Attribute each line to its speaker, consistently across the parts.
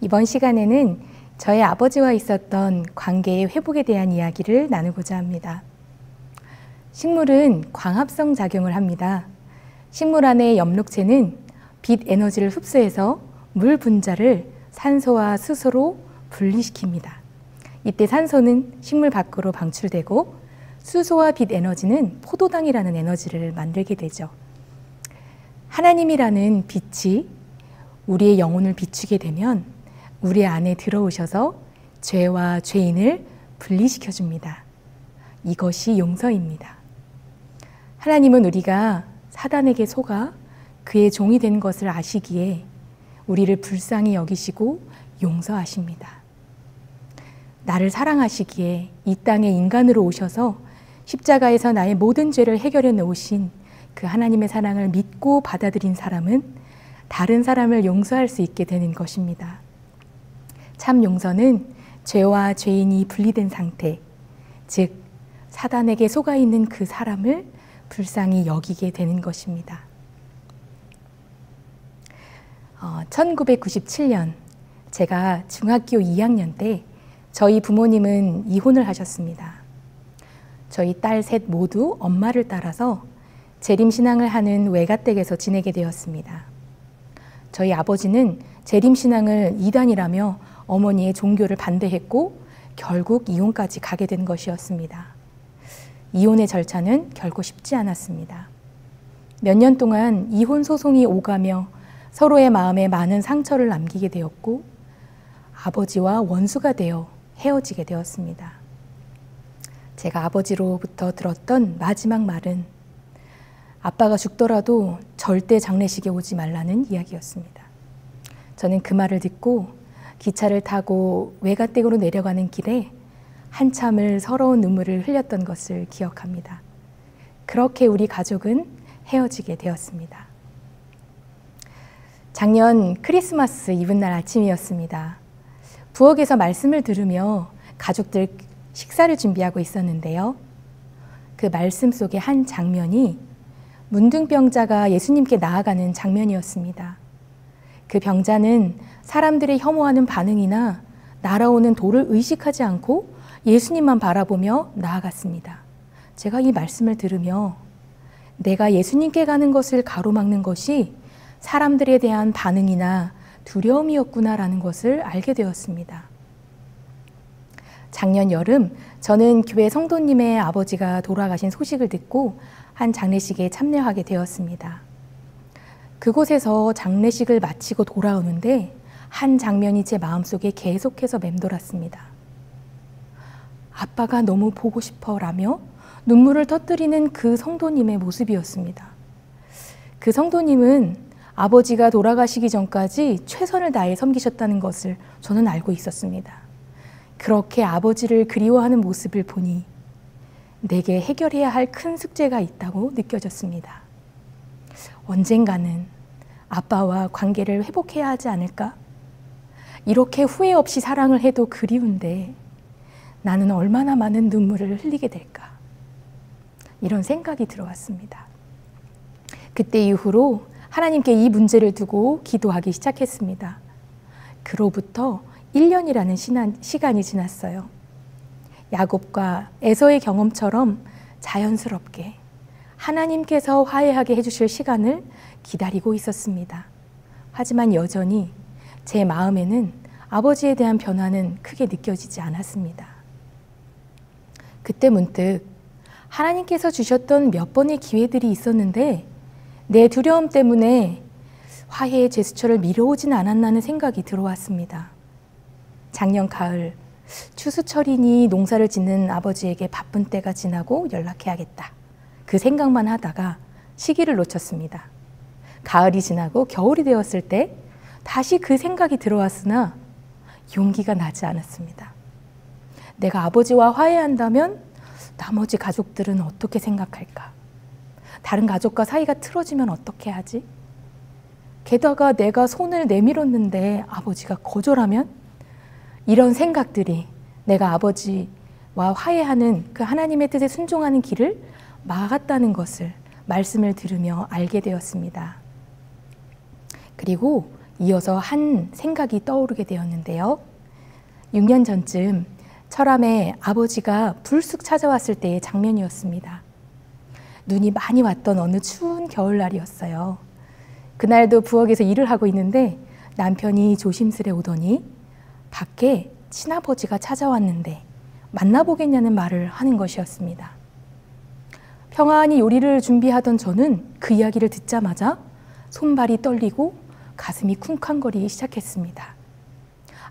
Speaker 1: 이번 시간에는 저의 아버지와 있었던 관계의 회복에 대한 이야기를 나누고자 합니다. 식물은 광합성 작용을 합니다. 식물 안의 엽록체는 빛 에너지를 흡수해서 물 분자를 산소와 수소로 분리시킵니다. 이때 산소는 식물 밖으로 방출되고 수소와 빛 에너지는 포도당이라는 에너지를 만들게 되죠. 하나님이라는 빛이 우리의 영혼을 비추게 되면 우리 안에 들어오셔서 죄와 죄인을 분리시켜 줍니다. 이것이 용서입니다. 하나님은 우리가 사단에게 속아 그의 종이 된 것을 아시기에 우리를 불쌍히 여기시고 용서하십니다. 나를 사랑하시기에 이 땅에 인간으로 오셔서 십자가에서 나의 모든 죄를 해결해 놓으신 그 하나님의 사랑을 믿고 받아들인 사람은 다른 사람을 용서할 수 있게 되는 것입니다. 참 용서는 죄와 죄인이 분리된 상태, 즉 사단에게 속아 있는 그 사람을 불쌍히 여기게 되는 것입니다. 1997년 제가 중학교 2학년 때 저희 부모님은 이혼을 하셨습니다. 저희 딸 셋 모두 엄마를 따라서 재림신앙을 하는 외가댁에서 지내게 되었습니다. 저희 아버지는 재림신앙을 이단이라며 어머니의 종교를 반대했고 결국 이혼까지 가게 된 것이었습니다. 이혼의 절차는 결코 쉽지 않았습니다. 몇 년 동안 이혼 소송이 오가며 서로의 마음에 많은 상처를 남기게 되었고 아버지와 원수가 되어 헤어지게 되었습니다. 제가 아버지로부터 들었던 마지막 말은 아빠가 죽더라도 절대 장례식에 오지 말라는 이야기였습니다. 저는 그 말을 듣고 기차를 타고 외가댁으로 내려가는 길에 한참을 서러운 눈물을 흘렸던 것을 기억합니다. 그렇게 우리 가족은 헤어지게 되었습니다. 작년 크리스마스 이브날 아침이었습니다. 부엌에서 말씀을 들으며 가족들 식사를 준비하고 있었는데요. 그 말씀 속의 한 장면이 문둥병자가 예수님께 나아가는 장면이었습니다. 그 병자는 사람들의 혐오하는 반응이나 날아오는 돌을 의식하지 않고 예수님만 바라보며 나아갔습니다. 제가 이 말씀을 들으며 내가 예수님께 가는 것을 가로막는 것이 사람들에 대한 반응이나 두려움이었구나라는 것을 알게 되었습니다. 작년 여름 저는 교회 성도님의 아버지가 돌아가신 소식을 듣고 한 장례식에 참여하게 되었습니다. 그곳에서 장례식을 마치고 돌아오는데 한 장면이 제 마음속에 계속해서 맴돌았습니다. 아빠가 너무 보고 싶어 라며 눈물을 터뜨리는 그 성도님의 모습이었습니다. 그 성도님은 아버지가 돌아가시기 전까지 최선을 다해 섬기셨다는 것을 저는 알고 있었습니다. 그렇게 아버지를 그리워하는 모습을 보니 내게 해결해야 할 큰 숙제가 있다고 느껴졌습니다. 언젠가는 아빠와 관계를 회복해야 하지 않을까? 이렇게 후회 없이 사랑을 해도 그리운데 나는 얼마나 많은 눈물을 흘리게 될까? 이런 생각이 들어왔습니다. 그때 이후로 하나님께 이 문제를 두고 기도하기 시작했습니다. 그로부터 1년이라는 시간이 지났어요. 야곱과 에서의 경험처럼 자연스럽게 하나님께서 화해하게 해주실 시간을 기다리고 있었습니다. 하지만 여전히 제 마음에는 아버지에 대한 변화는 크게 느껴지지 않았습니다. 그때 문득 하나님께서 주셨던 몇 번의 기회들이 있었는데 내 두려움 때문에 화해의 제스처를 미뤄오진 않았나는 생각이 들어왔습니다. 작년 가을 추수철이니 농사를 짓는 아버지에게 바쁜 때가 지나고 연락해야겠다. 그 생각만 하다가 시기를 놓쳤습니다. 가을이 지나고 겨울이 되었을 때 다시 그 생각이 들어왔으나 용기가 나지 않았습니다. 내가 아버지와 화해한다면 나머지 가족들은 어떻게 생각할까? 다른 가족과 사이가 틀어지면 어떻게 하지? 게다가 내가 손을 내밀었는데 아버지가 거절하면? 이런 생각들이 내가 아버지와 화해하는 그 하나님의 뜻에 순종하는 길을 막았다는 것을 말씀을 들으며 알게 되었습니다. 그리고 이어서 한 생각이 떠오르게 되었는데요. 6년 전쯤 철암에 아버지가 불쑥 찾아왔을 때의 장면이었습니다. 눈이 많이 왔던 어느 추운 겨울날이었어요. 그날도 부엌에서 일을 하고 있는데 남편이 조심스레 오더니 밖에 친아버지가 찾아왔는데 만나보겠냐는 말을 하는 것이었습니다. 평안히 요리를 준비하던 저는 그 이야기를 듣자마자 손발이 떨리고 가슴이 쿵쾅거리기 시작했습니다.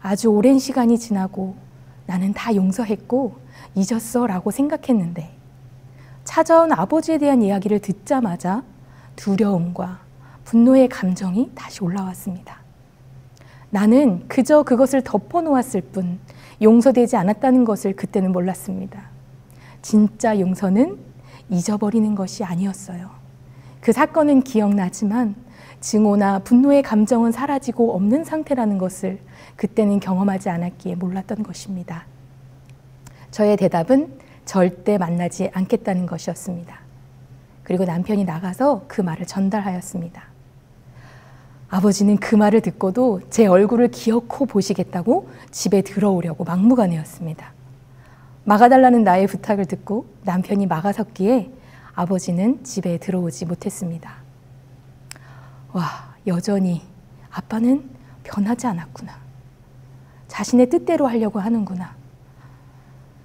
Speaker 1: 아주 오랜 시간이 지나고 나는 다 용서했고 잊었어 라고 생각했는데 찾아온 아버지에 대한 이야기를 듣자마자 두려움과 분노의 감정이 다시 올라왔습니다. 나는 그저 그것을 덮어놓았을 뿐 용서되지 않았다는 것을 그때는 몰랐습니다. 진짜 용서는 잊어버리는 것이 아니었어요. 그 사건은 기억나지만 증오나 분노의 감정은 사라지고 없는 상태라는 것을 그때는 경험하지 않았기에 몰랐던 것입니다. 저의 대답은 절대 만나지 않겠다는 것이었습니다. 그리고 남편이 나가서 그 말을 전달하였습니다. 아버지는 그 말을 듣고도 제 얼굴을 기어코 보시겠다고 집에 들어오려고 막무가내였습니다. 막아달라는 나의 부탁을 듣고 남편이 막아섰기에 아버지는 집에 들어오지 못했습니다. 와, 여전히 아빠는 변하지 않았구나. 자신의 뜻대로 하려고 하는구나.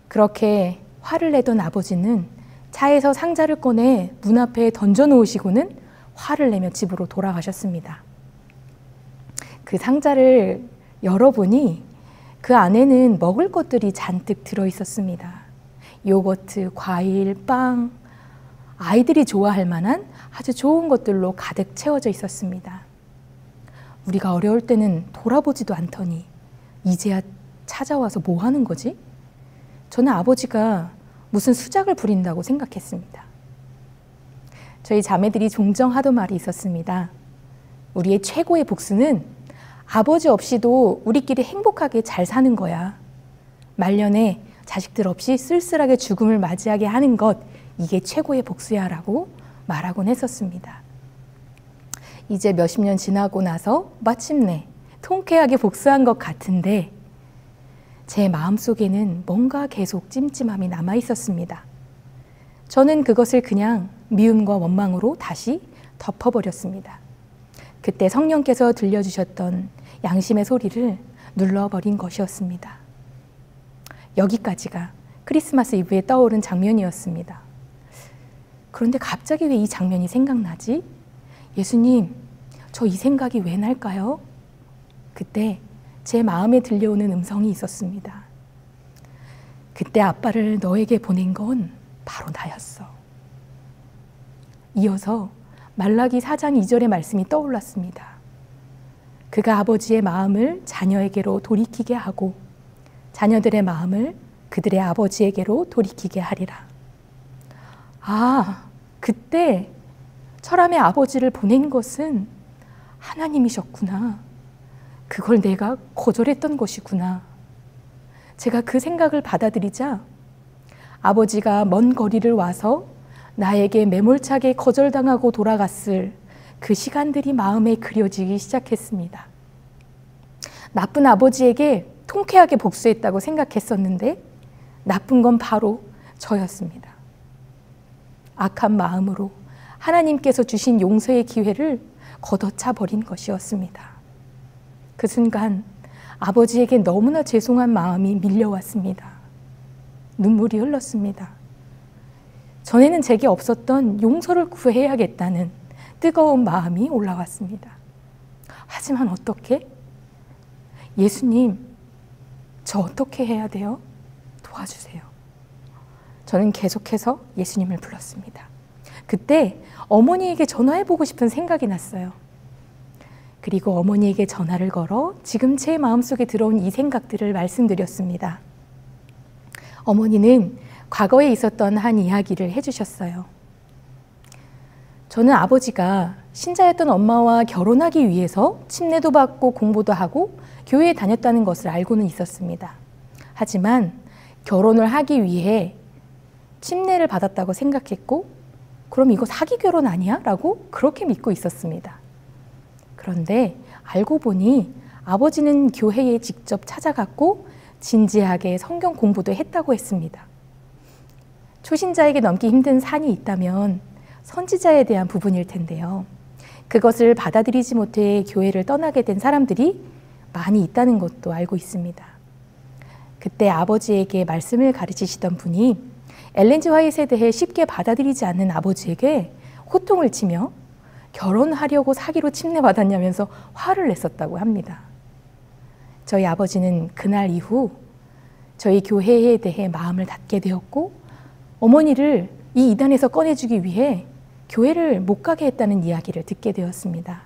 Speaker 1: 그렇게 화를 내던 아버지는 차에서 상자를 꺼내 문 앞에 던져놓으시고는 화를 내며 집으로 돌아가셨습니다. 그 상자를 열어보니 그 안에는 먹을 것들이 잔뜩 들어있었습니다. 요거트, 과일, 빵, 아이들이 좋아할 만한 아주 좋은 것들로 가득 채워져 있었습니다. 우리가 어려울 때는 돌아보지도 않더니 이제야 찾아와서 뭐 하는 거지? 저는 아버지가 무슨 수작을 부린다고 생각했습니다. 저희 자매들이 종종 하던 말이 있었습니다. 우리의 최고의 복수는 아버지 없이도 우리끼리 행복하게 잘 사는 거야. 말년에 자식들 없이 쓸쓸하게 죽음을 맞이하게 하는 것, 이게 최고의 복수야 라고 말하곤 했었습니다. 이제 몇십 년 지나고 나서 마침내 통쾌하게 복수한 것 같은데 제 마음속에는 뭔가 계속 찜찜함이 남아 있었습니다. 저는 그것을 그냥 미움과 원망으로 다시 덮어버렸습니다. 그때 성령께서 들려주셨던 양심의 소리를 눌러버린 것이었습니다. 여기까지가 크리스마스 이브에 떠오른 장면이었습니다. 그런데 갑자기 왜 이 장면이 생각나지? 예수님, 저 이 생각이 왜 날까요? 그때 제 마음에 들려오는 음성이 있었습니다. 그때 아빠를 너에게 보낸 건 바로 나였어. 이어서 말라기 4장 2절의 말씀이 떠올랐습니다. 그가 아버지의 마음을 자녀에게로 돌이키게 하고 자녀들의 마음을 그들의 아버지에게로 돌이키게 하리라. 아, 그때 철암의 아버지를 보낸 것은 하나님이셨구나. 그걸 내가 거절했던 것이구나. 제가 그 생각을 받아들이자 아버지가 먼 거리를 와서 나에게 매몰차게 거절당하고 돌아갔을 그 시간들이 마음에 그려지기 시작했습니다. 나쁜 아버지에게 통쾌하게 복수했다고 생각했었는데 나쁜 건 바로 저였습니다. 악한 마음으로 하나님께서 주신 용서의 기회를 걷어차 버린 것이었습니다. 그 순간 아버지에게 너무나 죄송한 마음이 밀려왔습니다. 눈물이 흘렀습니다. 전에는 제게 없었던 용서를 구해야겠다는 뜨거운 마음이 올라왔습니다. 하지만 어떻게? 예수님, 저 어떻게 해야 돼요? 도와주세요. 저는 계속해서 예수님을 불렀습니다. 그때 어머니에게 전화해보고 싶은 생각이 났어요. 그리고 어머니에게 전화를 걸어 지금 제 마음속에 들어온 이 생각들을 말씀드렸습니다. 어머니는 과거에 있었던 한 이야기를 해주셨어요. 저는 아버지가 신자였던 엄마와 결혼하기 위해서 침례도 받고 공부도 하고 교회에 다녔다는 것을 알고는 있었습니다. 하지만 결혼을 하기 위해 침례를 받았다고 생각했고 그럼 이거 사기 결혼 아니야? 라고 그렇게 믿고 있었습니다. 그런데 알고 보니 아버지는 교회에 직접 찾아갔고 진지하게 성경 공부도 했다고 했습니다. 초신자에게 넘기 힘든 산이 있다면 선지자에 대한 부분일 텐데요. 그것을 받아들이지 못해 교회를 떠나게 된 사람들이 많이 있다는 것도 알고 있습니다. 그때 아버지에게 말씀을 가르치시던 분이 엘렌 G 화이트에 대해 쉽게 받아들이지 않는 아버지에게 호통을 치며 결혼하려고 사기로 침례받았냐면서 화를 냈었다고 합니다. 저희 아버지는 그날 이후 저희 교회에 대해 마음을 닫게 되었고 어머니를 이 이단에서 꺼내주기 위해 교회를 못 가게 했다는 이야기를 듣게 되었습니다.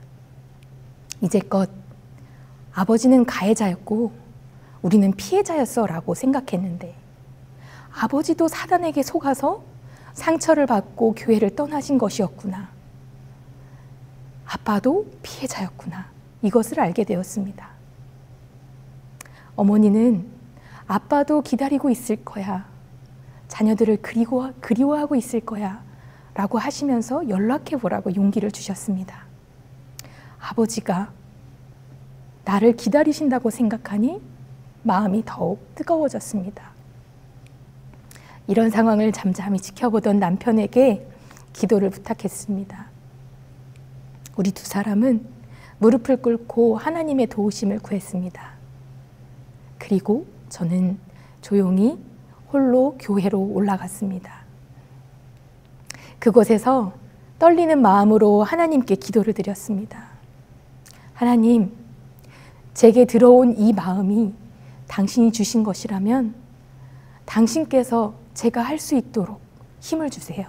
Speaker 1: 이제껏 아버지는 가해자였고 우리는 피해자였어 라고 생각했는데 아버지도 사단에게 속아서 상처를 받고 교회를 떠나신 것이었구나. 아빠도 피해자였구나. 이것을 알게 되었습니다. 어머니는 아빠도 기다리고 있을 거야. 자녀들을 그리워하고 있을 거야. 라고 하시면서 연락해 보라고 용기를 주셨습니다. 아버지가 나를 기다리신다고 생각하니 마음이 더욱 뜨거워졌습니다. 이런 상황을 잠잠히 지켜보던 남편에게 기도를 부탁했습니다. 우리 두 사람은 무릎을 꿇고 하나님의 도우심을 구했습니다. 그리고 저는 조용히 홀로 교회로 올라갔습니다. 그곳에서 떨리는 마음으로 하나님께 기도를 드렸습니다. 하나님, 제게 들어온 이 마음이 당신이 주신 것이라면 당신께서 제가 할 수 있도록 힘을 주세요.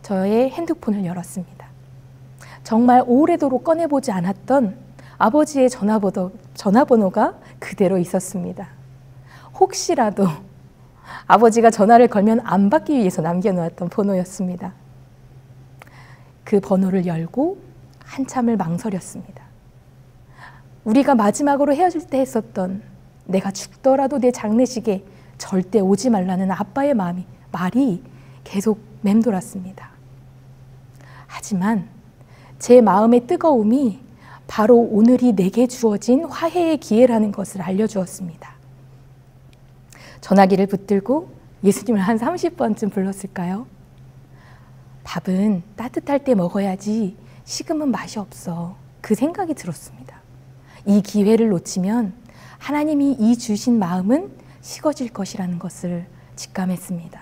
Speaker 1: 저의 핸드폰을 열었습니다. 정말 오래도록 꺼내보지 않았던 아버지의 전화번호가 그대로 있었습니다. 혹시라도 아버지가 전화를 걸면 안 받기 위해서 남겨놓았던 번호였습니다. 그 번호를 열고 한참을 망설였습니다. 우리가 마지막으로 헤어질 때 했었던 내가 죽더라도 내 장례식에 절대 오지 말라는 아빠의 말이 계속 맴돌았습니다. 하지만 제 마음의 뜨거움이 바로 오늘이 내게 주어진 화해의 기회라는 것을 알려주었습니다. 전화기를 붙들고 예수님을 한 30번쯤 불렀을까요? 밥은 따뜻할 때 먹어야지 식으면 맛이 없어. 그 생각이 들었습니다. 이 기회를 놓치면 하나님이 이 주신 마음은 식어질 것이라는 것을 직감했습니다.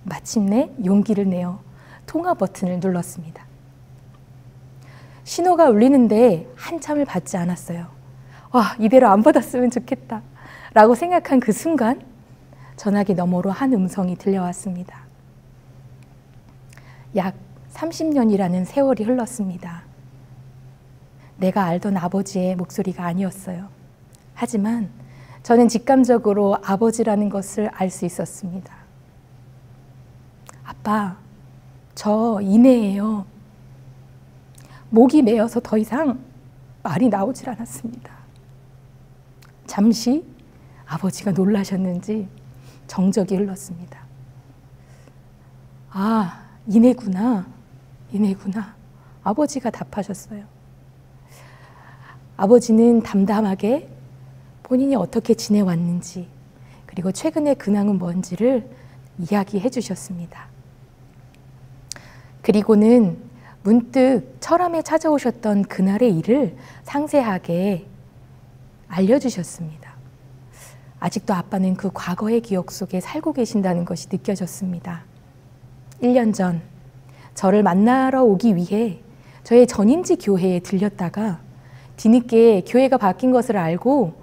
Speaker 1: 마침내 용기를 내어 통화 버튼을 눌렀습니다. 신호가 울리는데 한참을 받지 않았어요. 와, 이대로 안 받았으면 좋겠다 라고 생각한 그 순간 전화기 너머로 한 음성이 들려왔습니다. 약 30년이라는 세월이 흘렀습니다. 내가 알던 아버지의 목소리가 아니었어요. 하지만 저는 직감적으로 아버지라는 것을 알 수 있었습니다. 아빠, 저 이내예요. 목이 메어서 더 이상 말이 나오질 않았습니다. 잠시 아버지가 놀라셨는지 정적이 흘렀습니다. 아, 이내구나. 아버지가 답하셨어요. 아버지는 담담하게 본인이 어떻게 지내왔는지 그리고 최근의 근황은 뭔지를 이야기해 주셨습니다. 그리고는 문득 철암에 찾아오셨던 그날의 일을 상세하게 알려주셨습니다. 아직도 아빠는 그 과거의 기억 속에 살고 계신다는 것이 느껴졌습니다. 1년 전 저를 만나러 오기 위해 저의 전임지 교회에 들렸다가 뒤늦게 교회가 바뀐 것을 알고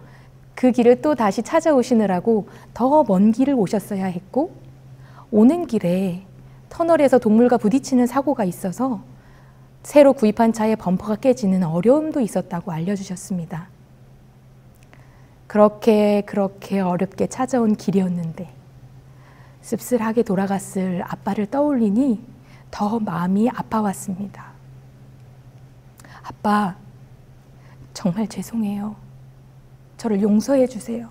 Speaker 1: 그 길을 또 다시 찾아오시느라고 더 먼 길을 오셨어야 했고 오는 길에 터널에서 동물과 부딪히는 사고가 있어서 새로 구입한 차의 범퍼가 깨지는 어려움도 있었다고 알려주셨습니다. 그렇게 어렵게 찾아온 길이었는데 씁쓸하게 돌아갔을 아빠를 떠올리니 더 마음이 아파왔습니다. 아빠, 정말 죄송해요. 저를 용서해 주세요.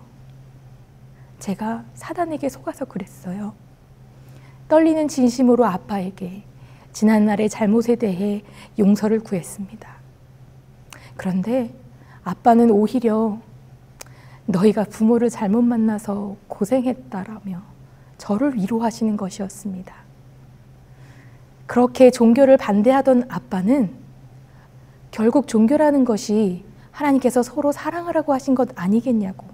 Speaker 1: 제가 사단에게 속아서 그랬어요. 떨리는 진심으로 아빠에게 지난날의 잘못에 대해 용서를 구했습니다. 그런데 아빠는 오히려 너희가 부모를 잘못 만나서 고생했다라며 저를 위로하시는 것이었습니다. 그렇게 종교를 반대하던 아빠는 결국 종교라는 것이 하나님께서 서로 사랑하라고 하신 것 아니겠냐고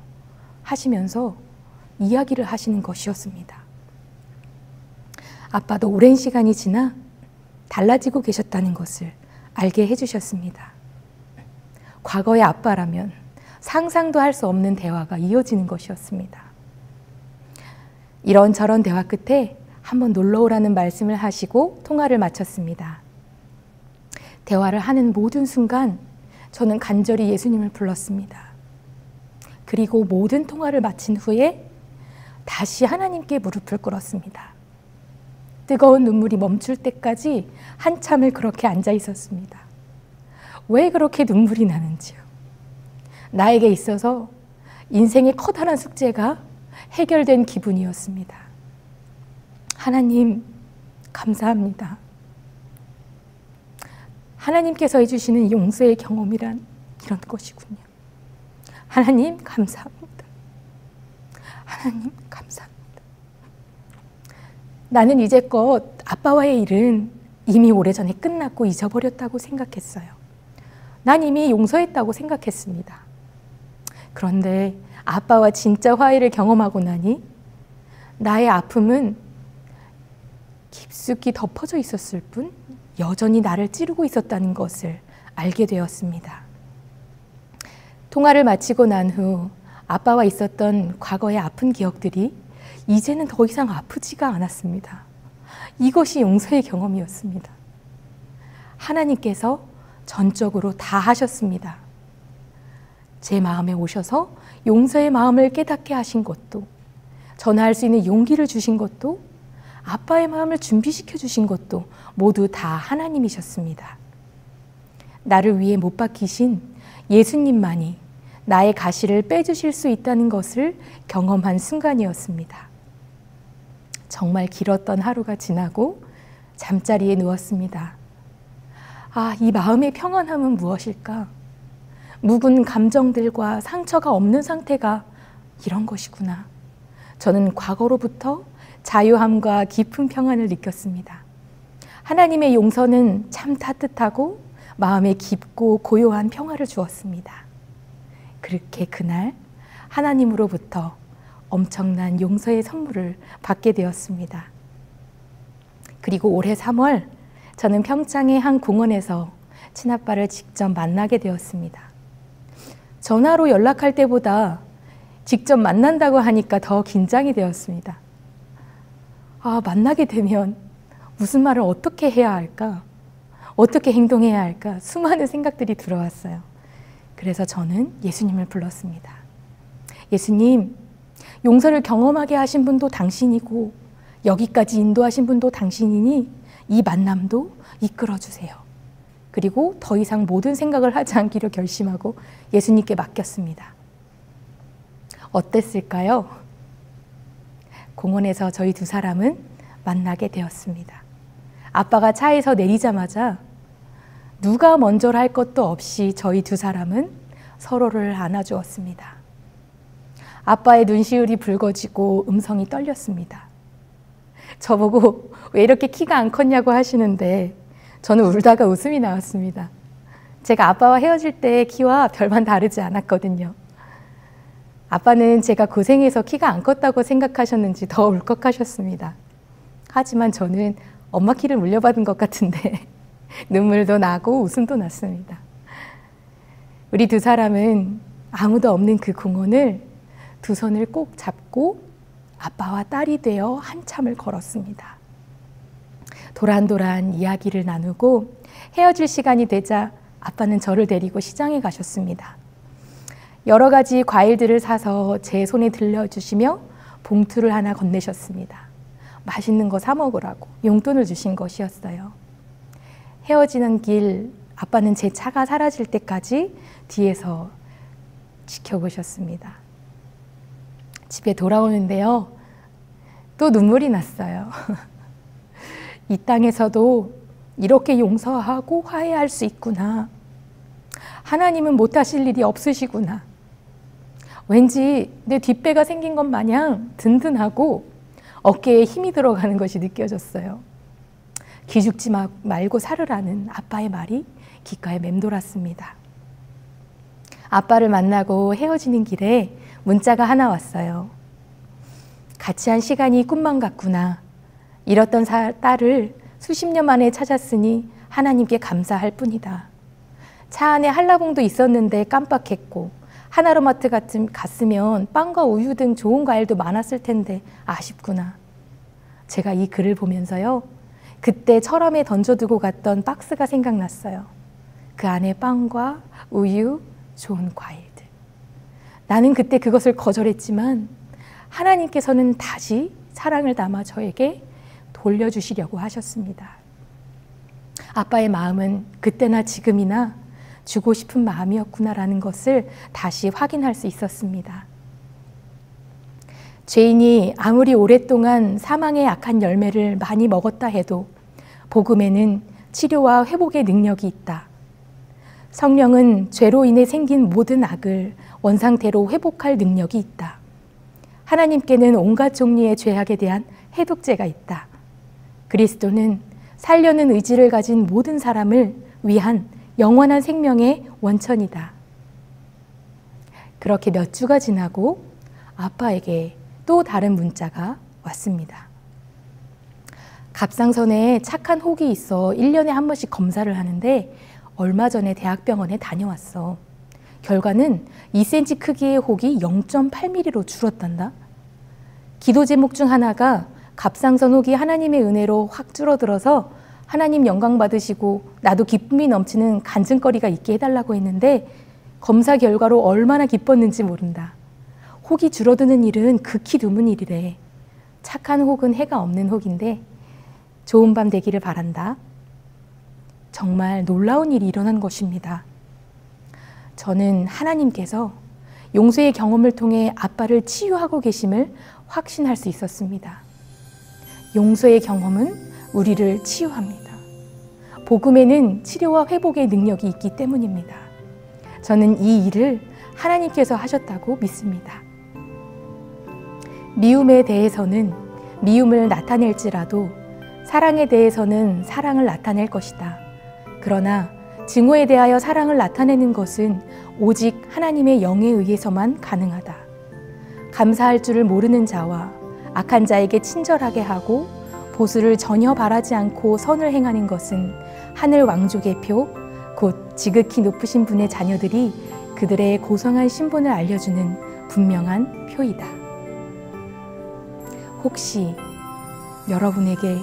Speaker 1: 하시면서 이야기를 하시는 것이었습니다. 아빠도 오랜 시간이 지나 달라지고 계셨다는 것을 알게 해주셨습니다. 과거의 아빠라면 상상도 할 수 없는 대화가 이어지는 것이었습니다. 이런저런 대화 끝에 한번 놀러 오라는 말씀을 하시고 통화를 마쳤습니다. 대화를 하는 모든 순간 저는 간절히 예수님을 불렀습니다. 그리고 모든 통화를 마친 후에 다시 하나님께 무릎을 꿇었습니다. 뜨거운 눈물이 멈출 때까지 한참을 그렇게 앉아 있었습니다. 왜 그렇게 눈물이 나는지요? 나에게 있어서 인생의 커다란 숙제가 해결된 기분이었습니다. 하나님, 감사합니다. 하나님께서 해주시는 용서의 경험이란 이런 것이군요. 하나님, 감사합니다. 하나님, 감사합니다. 나는 이제껏 아빠와의 일은 이미 오래전에 끝났고 잊어버렸다고 생각했어요. 난 이미 용서했다고 생각했습니다. 그런데 아빠와 진짜 화해를 경험하고 나니 나의 아픔은 깊숙이 덮어져 있었을 뿐 여전히 나를 찌르고 있었다는 것을 알게 되었습니다. 통화를 마치고 난 후 아빠와 있었던 과거의 아픈 기억들이 이제는 더 이상 아프지가 않았습니다. 이것이 용서의 경험이었습니다. 하나님께서 전적으로 다 하셨습니다. 제 마음에 오셔서 용서의 마음을 깨닫게 하신 것도, 전할 수 있는 용기를 주신 것도, 아빠의 마음을 준비시켜 주신 것도 모두 다 하나님이셨습니다. 나를 위해 못 박히신 예수님만이 나의 가시를 빼주실 수 있다는 것을 경험한 순간이었습니다. 정말 길었던 하루가 지나고 잠자리에 누웠습니다. 아, 이 마음의 평안함은 무엇일까? 묵은 감정들과 상처가 없는 상태가 이런 것이구나. 저는 과거로부터 자유함과 깊은 평안을 느꼈습니다. 하나님의 용서는 참 따뜻하고 마음에 깊고 고요한 평화를 주었습니다. 그렇게 그날 하나님으로부터 엄청난 용서의 선물을 받게 되었습니다. 그리고 올해 3월 저는 평창의 한 공원에서 친아빠를 직접 만나게 되었습니다. 전화로 연락할 때보다 직접 만난다고 하니까 더 긴장이 되었습니다. 아, 만나게 되면 무슨 말을 어떻게 해야 할까? 어떻게 행동해야 할까? 수많은 생각들이 들어왔어요. 그래서 저는 예수님을 불렀습니다. 예수님, 용서를 경험하게 하신 분도 당신이고 여기까지 인도하신 분도 당신이니 이 만남도 이끌어주세요. 그리고 더 이상 모든 생각을 하지 않기로 결심하고 예수님께 맡겼습니다. 어땠을까요? 공원에서 저희 두 사람은 만나게 되었습니다. 아빠가 차에서 내리자마자 누가 먼저라 할 것도 없이 저희 두 사람은 서로를 안아주었습니다. 아빠의 눈시울이 붉어지고 음성이 떨렸습니다. 저보고 왜 이렇게 키가 안 컸냐고 하시는데 저는 울다가 웃음이 나왔습니다. 제가 아빠와 헤어질 때 키와 별반 다르지 않았거든요. 아빠는 제가 고생해서 키가 안 컸다고 생각하셨는지 더 울컥하셨습니다. 하지만 저는 엄마 키를 물려받은 것 같은데 눈물도 나고 웃음도 났습니다. 우리 두 사람은 아무도 없는 그 공원을 두 손을 꼭 잡고 아빠와 딸이 되어 한참을 걸었습니다. 도란도란 이야기를 나누고 헤어질 시간이 되자 아빠는 저를 데리고 시장에 가셨습니다. 여러 가지 과일들을 사서 제 손에 들려주시며 봉투를 하나 건네셨습니다. 맛있는 거 사 먹으라고 용돈을 주신 것이었어요. 헤어지는 길 아빠는 제 차가 사라질 때까지 뒤에서 지켜보셨습니다. 집에 돌아오는데요. 또 눈물이 났어요. 이 땅에서도 이렇게 용서하고 화해할 수 있구나. 하나님은 못하실 일이 없으시구나. 왠지 내 뒷배가 생긴 것 마냥 든든하고 어깨에 힘이 들어가는 것이 느껴졌어요. 기죽지 말고 살으라는 아빠의 말이 귓가에 맴돌았습니다. 아빠를 만나고 헤어지는 길에 문자가 하나 왔어요. 같이 한 시간이 꿈만 같구나. 잃었던 딸을 수십 년 만에 찾았으니 하나님께 감사할 뿐이다. 차 안에 한라봉도 있었는데 깜빡했고 하나로마트 갔으면 빵과 우유 등 좋은 과일도 많았을 텐데 아쉽구나. 제가 이 글을 보면서요. 그때 철암에 던져두고 갔던 박스가 생각났어요. 그 안에 빵과 우유, 좋은 과일들. 나는 그때 그것을 거절했지만 하나님께서는 다시 사랑을 담아 저에게 돌려주시려고 하셨습니다. 아빠의 마음은 그때나 지금이나 주고 싶은 마음이었구나라는 것을 다시 확인할 수 있었습니다. 죄인이 아무리 오랫동안 사망의 악한 열매를 많이 먹었다 해도 복음에는 치료와 회복의 능력이 있다. 성령은 죄로 인해 생긴 모든 악을 원상태로 회복할 능력이 있다. 하나님께는 온갖 종류의 죄악에 대한 해독제가 있다. 그리스도는 살려는 의지를 가진 모든 사람을 위한 영원한 생명의 원천이다. 그렇게 몇 주가 지나고 아빠에게 또 다른 문자가 왔습니다. 갑상선에 착한 혹이 있어 1년에 한 번씩 검사를 하는데 얼마 전에 대학병원에 다녀왔어. 결과는 2cm 크기의 혹이 0.8mm로 줄었단다. 기도 제목 중 하나가 갑상선 혹이 하나님의 은혜로 확 줄어들어서 하나님 영광 받으시고 나도 기쁨이 넘치는 간증거리가 있게 해달라고 했는데 검사 결과로 얼마나 기뻤는지 모른다. 혹이 줄어드는 일은 극히 드문 일이래. 착한 혹은 해가 없는 혹인데 좋은 밤 되기를 바란다. 정말 놀라운 일이 일어난 것입니다. 저는 하나님께서 용서의 경험을 통해 아빠를 치유하고 계심을 확신할 수 있었습니다. 용서의 경험은 우리를 치유합니다. 복음에는 치료와 회복의 능력이 있기 때문입니다. 저는 이 일을 하나님께서 하셨다고 믿습니다. 미움에 대해서는 미움을 나타낼지라도 사랑에 대해서는 사랑을 나타낼 것이다. 그러나 증오에 대하여 사랑을 나타내는 것은 오직 하나님의 영에 의해서만 가능하다. 감사할 줄을 모르는 자와 악한 자에게 친절하게 하고 보수를 전혀 바라지 않고 선을 행하는 것은 하늘 왕족의 표, 곧 지극히 높으신 분의 자녀들이 그들의 고상한 신분을 알려주는 분명한 표이다. 혹시 여러분에게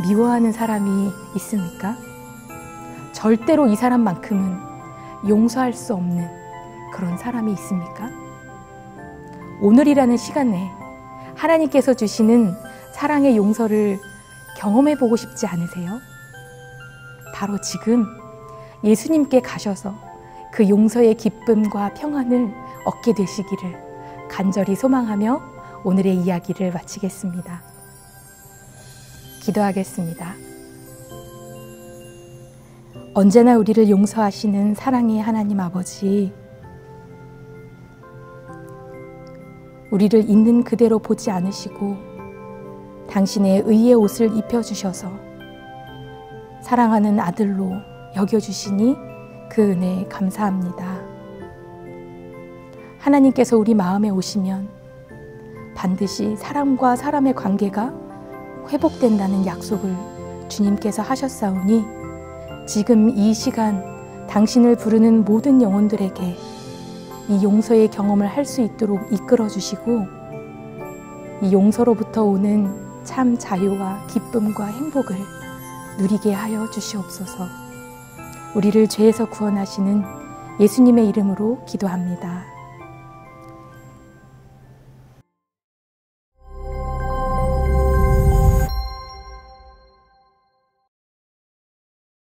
Speaker 1: 미워하는 사람이 있습니까? 절대로 이 사람만큼은 용서할 수 없는 그런 사람이 있습니까? 오늘이라는 시간에 하나님께서 주시는 사랑의 용서를 경험해 보고 싶지 않으세요? 바로 지금 예수님께 가셔서 그 용서의 기쁨과 평안을 얻게 되시기를 간절히 소망하며 오늘의 이야기를 마치겠습니다. 기도하겠습니다. 언제나 우리를 용서하시는 사랑의 하나님 아버지, 우리를 있는 그대로 보지 않으시고 당신의 의의 옷을 입혀주셔서 사랑하는 아들로 여겨주시니 그 은혜에 감사합니다. 하나님께서 우리 마음에 오시면 반드시 사람과 사람의 관계가 회복된다는 약속을 주님께서 하셨사오니 지금 이 시간 당신을 부르는 모든 영혼들에게 이 용서의 경험을 할 수 있도록 이끌어 주시고 이 용서로부터 오는 참 자유와 기쁨과 행복을 누리게 하여 주시옵소서. 우리를 죄에서 구원하시는 예수님의 이름으로 기도합니다.